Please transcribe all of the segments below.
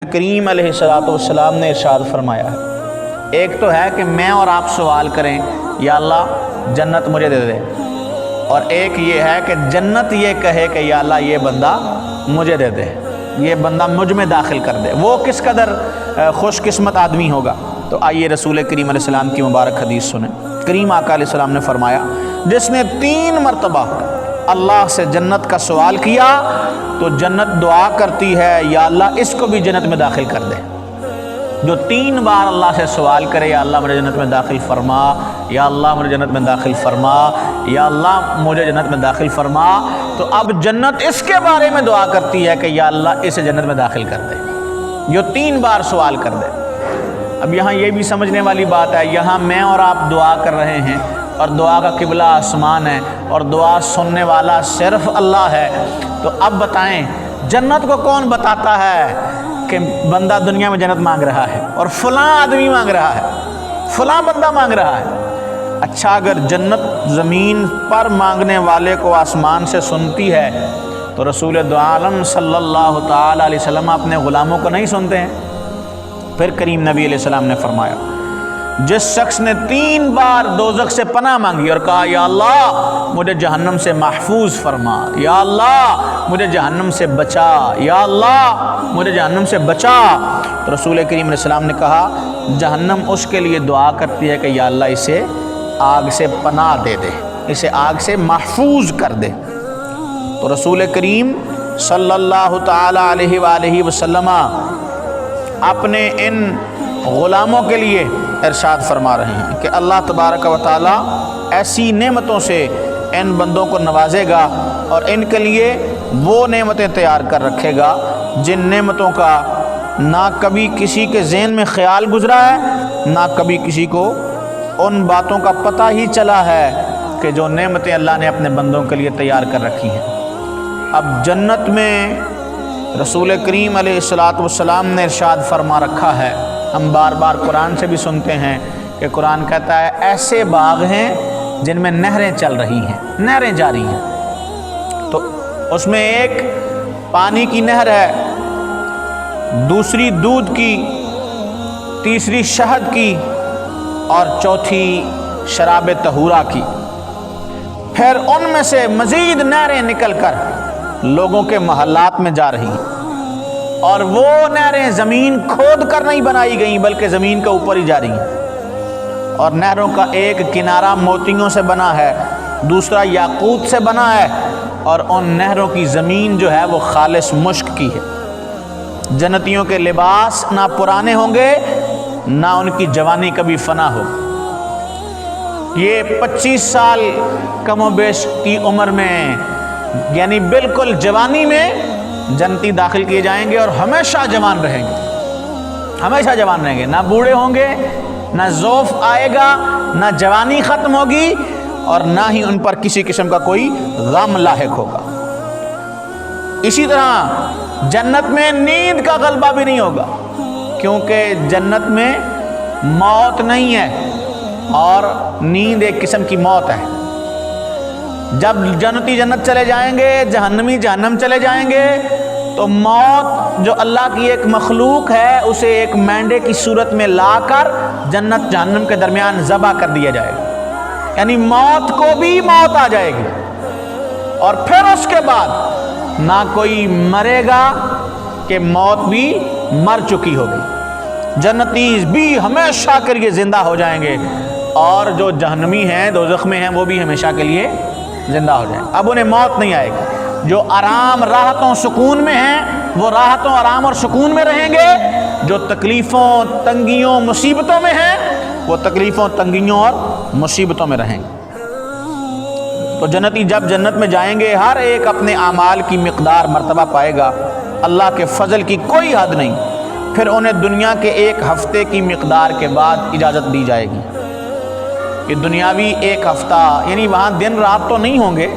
کریم علیہ السلام نے ارشاد فرمایا ہے، ایک تو ہے کہ میں اور آپ سوال کریں یا اللہ جنت مجھے دے دے، اور ایک یہ ہے کہ جنت یہ کہے کہ یا اللہ یہ بندہ مجھے دے دے، یہ بندہ مجھ میں داخل کر دے، وہ کس قدر خوش قسمت آدمی ہوگا۔ تو آئیے رسول کریم علیہ السلام کی مبارک حدیث سنیں۔ کریم آقا علیہ السلام نے فرمایا، جس نے 3 مرتبہ اللہ سے جنت کا سوال کیا تو جنت دعا کرتی ہے یا اللہ اس کو بھی جنت میں داخل کر دے۔ جو 3 بار اللہ سے سوال کرے یا اللہ مجھے جنت میں داخل فرما، یا اللہ مجھے جنت میں داخل فرما، یا اللہ مجھے جنت میں داخل فرما، تو اب جنت اس کے بارے میں دعا کرتی ہے کہ یا اللہ اسے جنت میں داخل کر دے، جو 3 بار سوال کر دے۔ اب یہاں یہ بھی سمجھنے والی بات ہے، یہاں میں اور آپ دعا کر رہے ہیں اور دعا کا قبلہ آسمان ہے اور دعا سننے والا صرف اللہ ہے، تو اب بتائیں جنت کو کون بتاتا ہے کہ بندہ دنیا میں جنت مانگ رہا ہے اور فلاں آدمی مانگ رہا ہے، فلاں بندہ مانگ رہا ہے۔ اچھا، اگر جنت زمین پر مانگنے والے کو آسمان سے سنتی ہے تو رسول دو عالم صلی اللہ تعالی علیہ وسلم اپنے غلاموں کو نہیں سنتے ہیں؟ پھر کریم نبی علیہ السلام نے فرمایا، جس شخص نے 3 بار دوزخ سے پناہ مانگی اور کہا یا اللہ مجھے جہنم سے محفوظ فرما، یا اللہ مجھے جہنم سے بچا، یا اللہ مجھے جہنم سے بچا، تو رسول کریم علیہ السلام نے کہا جہنم اس کے لیے دعا کرتی ہے کہ یا اللہ اسے آگ سے پناہ دے دے، اسے آگ سے محفوظ کر دے۔ تو رسول کریم صلی اللہ تعالی علیہ وآلہ وسلم اپنے ان غلاموں کے لیے ارشاد فرما رہے ہیں کہ اللہ تبارک و تعالی ایسی نعمتوں سے ان بندوں کو نوازے گا اور ان کے لیے وہ نعمتیں تیار کر رکھے گا جن نعمتوں کا نہ کبھی کسی کے ذہن میں خیال گزرا ہے، نہ کبھی کسی کو ان باتوں کا پتہ ہی چلا ہے کہ جو نعمتیں اللہ نے اپنے بندوں کے لیے تیار کر رکھی ہیں۔ اب جنت میں رسول کریم علیہ السلام نے ارشاد فرما رکھا ہے، ہم بار بار قرآن سے بھی سنتے ہیں کہ قرآن کہتا ہے ایسے باغ ہیں جن میں نہریں چل رہی ہیں، نہریں جاری ہیں۔ تو اس میں ایک پانی کی نہر ہے، دوسری دودھ کی، تیسری شہد کی، اور چوتھی شراب طہورہ کی۔ پھر ان میں سے مزید نہریں نکل کر لوگوں کے محلات میں جا رہی ہیں، اور وہ نہریں زمین کھود کر نہیں بنائی گئیں بلکہ زمین کے اوپر ہی جا رہی ہیں، اور نہروں کا ایک کنارہ موتیوں سے بنا ہے، دوسرا یاقوت سے بنا ہے، اور ان نہروں کی زمین جو ہے وہ خالص مشک کی ہے۔ جنتیوں کے لباس نہ پرانے ہوں گے نہ ان کی جوانی کبھی فنا ہو۔ یہ 25 سال کم و بیش کی عمر میں، یعنی بالکل جوانی میں جنتی داخل کیے جائیں گے اور ہمیشہ جوان رہیں گے، ہمیشہ جوان رہیں گے، نہ بوڑھے ہوں گے، نہ ضعف آئے گا، نہ جوانی ختم ہوگی، اور نہ ہی ان پر کسی قسم کا کوئی غم لاحق ہوگا۔ اسی طرح جنت میں نیند کا غلبہ بھی نہیں ہوگا، کیونکہ جنت میں موت نہیں ہے، اور نیند ایک قسم کی موت ہے۔ جب جنتی جنت چلے جائیں گے، جہنمی جہنم چلے جائیں گے، تو موت جو اللہ کی ایک مخلوق ہے اسے ایک مینڈے کی صورت میں لا کر جنت جہنم کے درمیان ذبح کر دیا جائے گا، یعنی موت کو بھی موت آ جائے گی، اور پھر اس کے بعد نہ کوئی مرے گا کہ موت بھی مر چکی ہوگی۔ جنتی بھی ہمیشہ کے لیے زندہ ہو جائیں گے، اور جو جہنمی ہیں دوزخ میں ہیں وہ بھی ہمیشہ کے لیے زندہ ہو جائیں۔ اب انہیں موت نہیں آئے گی۔ جو آرام راحتوں سکون میں ہیں وہ راحتوں آرام اور سکون میں رہیں گے، جو تکلیفوں تنگیوں مصیبتوں میں ہیں وہ تکلیفوں تنگیوں اور مصیبتوں میں رہیں گے۔ تو جنتی جب جنت میں جائیں گے ہر ایک اپنے اعمال کی مقدار مرتبہ پائے گا، اللہ کے فضل کی کوئی حد نہیں۔ پھر انہیں دنیا کے 1 ہفتے کی مقدار کے بعد اجازت دی جائے گی کہ دنیاوی 1 ہفتہ، یعنی وہاں دن رات تو نہیں ہوں گے،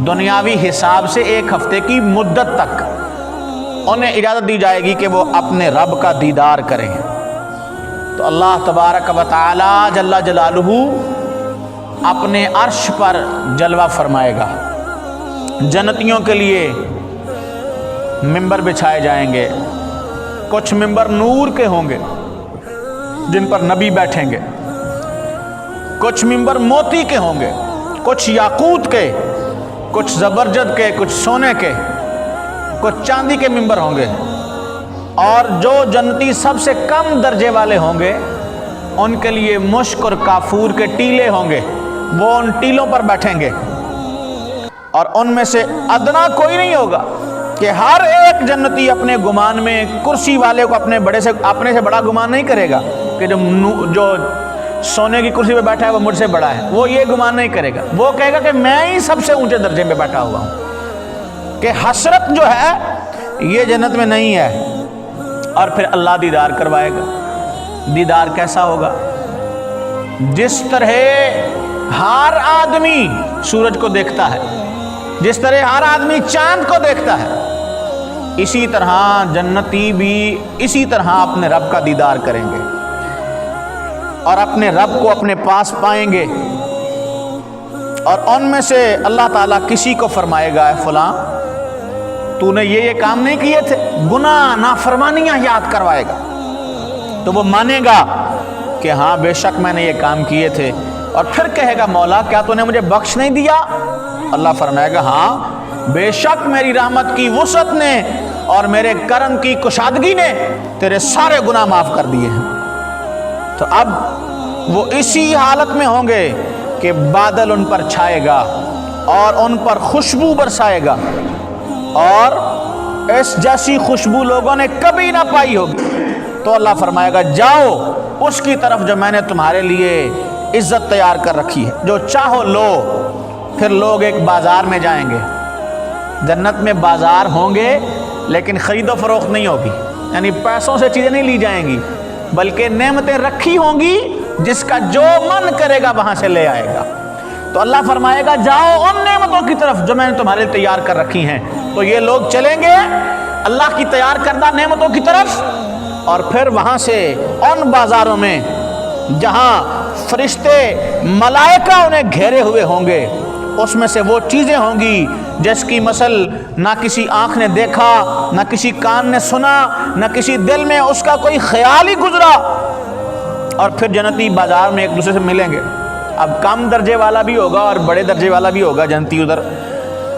دنیاوی حساب سے 1 ہفتے کی مدت تک انہیں اجازت دی جائے گی کہ وہ اپنے رب کا دیدار کریں۔ تو اللہ تبارک و تعالی جل جلالہ اپنے عرش پر جلوہ فرمائے گا، جنتیوں کے لیے ممبر بچھائے جائیں گے، کچھ ممبر نور کے ہوں گے جن پر نبی بیٹھیں گے، کچھ ممبر موتی کے ہوں گے، کچھ یاقوت کے، کچھ زبرجد کے، کچھ سونے کے، کچھ چاندی کے ممبر ہوں گے، اور جو جنتی سب سے کم درجے والے ہوں گے ان کے لیے مشک اور کافور کے ٹیلے ہوں گے، وہ ان ٹیلوں پر بیٹھیں گے، اور ان میں سے ادنا کوئی نہیں ہوگا کہ ہر ایک جنتی اپنے گمان میں کرسی والے کو اپنے سے بڑا گمان نہیں کرے گا کہ جو سونے کی کرسی پہ بیٹھا ہے وہ مجھ سے بڑا ہے، وہ یہ گمان نہیں کرے گا، وہ کہے گا کہ میں ہی سب سے اونچے درجے میں بیٹھا ہوا ہوں، کہ حسرت جو ہے یہ جنت میں نہیں ہے۔ اور پھر اللہ دیدار کروائے گا۔ دیدار کیسا ہوگا؟ جس طرح ہر آدمی سورج کو دیکھتا ہے، جس طرح ہر آدمی چاند کو دیکھتا ہے، اسی طرح جنتی بھی اسی طرح اپنے رب کا دیدار کریں گے اور اپنے رب کو اپنے پاس پائیں گے۔ اور ان میں سے اللہ تعالیٰ کسی کو فرمائے گا، اے فلاں تو نے یہ کام نہیں کیے تھے، گناہ نافرمانیاں یاد کروائے گا، تو وہ مانے گا کہ ہاں بے شک میں نے یہ کام کیے تھے، اور پھر کہے گا مولا کیا تو نے مجھے بخش نہیں دیا؟ اللہ فرمائے گا ہاں بے شک میری رحمت کی وسعت نے اور میرے کرم کی کشادگی نے تیرے سارے گناہ معاف کر دیے ہیں۔ تو اب وہ اسی حالت میں ہوں گے کہ بادل ان پر چھائے گا اور ان پر خوشبو برسائے گا، اور اس جیسی خوشبو لوگوں نے کبھی نہ پائی ہوگی۔ تو اللہ فرمائے گا جاؤ اس کی طرف جو میں نے تمہارے لیے عزت تیار کر رکھی ہے، جو چاہو لو۔ پھر لوگ ایک بازار میں جائیں گے، جنت میں بازار ہوں گے لیکن خرید و فروخت نہیں ہوگی، یعنی پیسوں سے چیزیں نہیں لی جائیں گی، بلکہ نعمتیں رکھی ہوں گی، جس کا جو من کرے گا وہاں سے لے آئے گا۔ تو اللہ فرمائے گا جاؤ ان نعمتوں کی طرف جو میں نے تمہارے لیے تیار کر رکھی ہیں۔ تو یہ لوگ چلیں گے اللہ کی تیار کردہ نعمتوں کی طرف، اور پھر وہاں سے ان بازاروں میں جہاں فرشتے ملائکہ انہیں گھیرے ہوئے ہوں گے، اس میں سے وہ چیزیں ہوں گی جس کی مثل نہ کسی آنکھ نے دیکھا، نہ کسی کان نے سنا، نہ کسی دل میں اس کا کوئی خیال ہی گزرا۔ اور پھر جنتی بازار میں ایک دوسرے سے ملیں گے۔ اب کم درجے والا بھی ہوگا اور بڑے درجے والا بھی ہوگا جنتی ادھر۔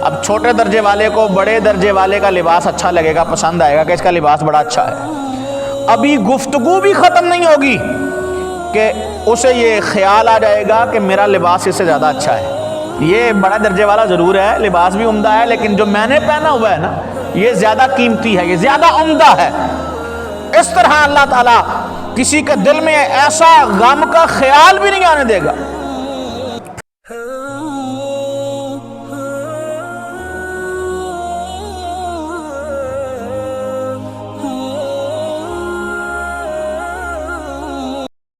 اب چھوٹے درجے والے کو بڑے درجے والے کا لباس اچھا لگے گا، پسند آئے گا کہ اس کا لباس بڑا اچھا ہے۔ ابھی گفتگو بھی ختم نہیں ہوگی کہ اسے یہ خیال آ جائے گا کہ میرا لباس اس سے زیادہ اچھا ہے، یہ بڑا درجے والا ضرور ہے، لباس بھی عمدہ ہے، لیکن جو میں نے پہنا ہوا ہے نا یہ زیادہ قیمتی ہے، یہ زیادہ عمدہ ہے۔ اس طرح اللہ تعالیٰ کسی کے دل میں ایسا غم کا خیال بھی نہیں آنے دے گا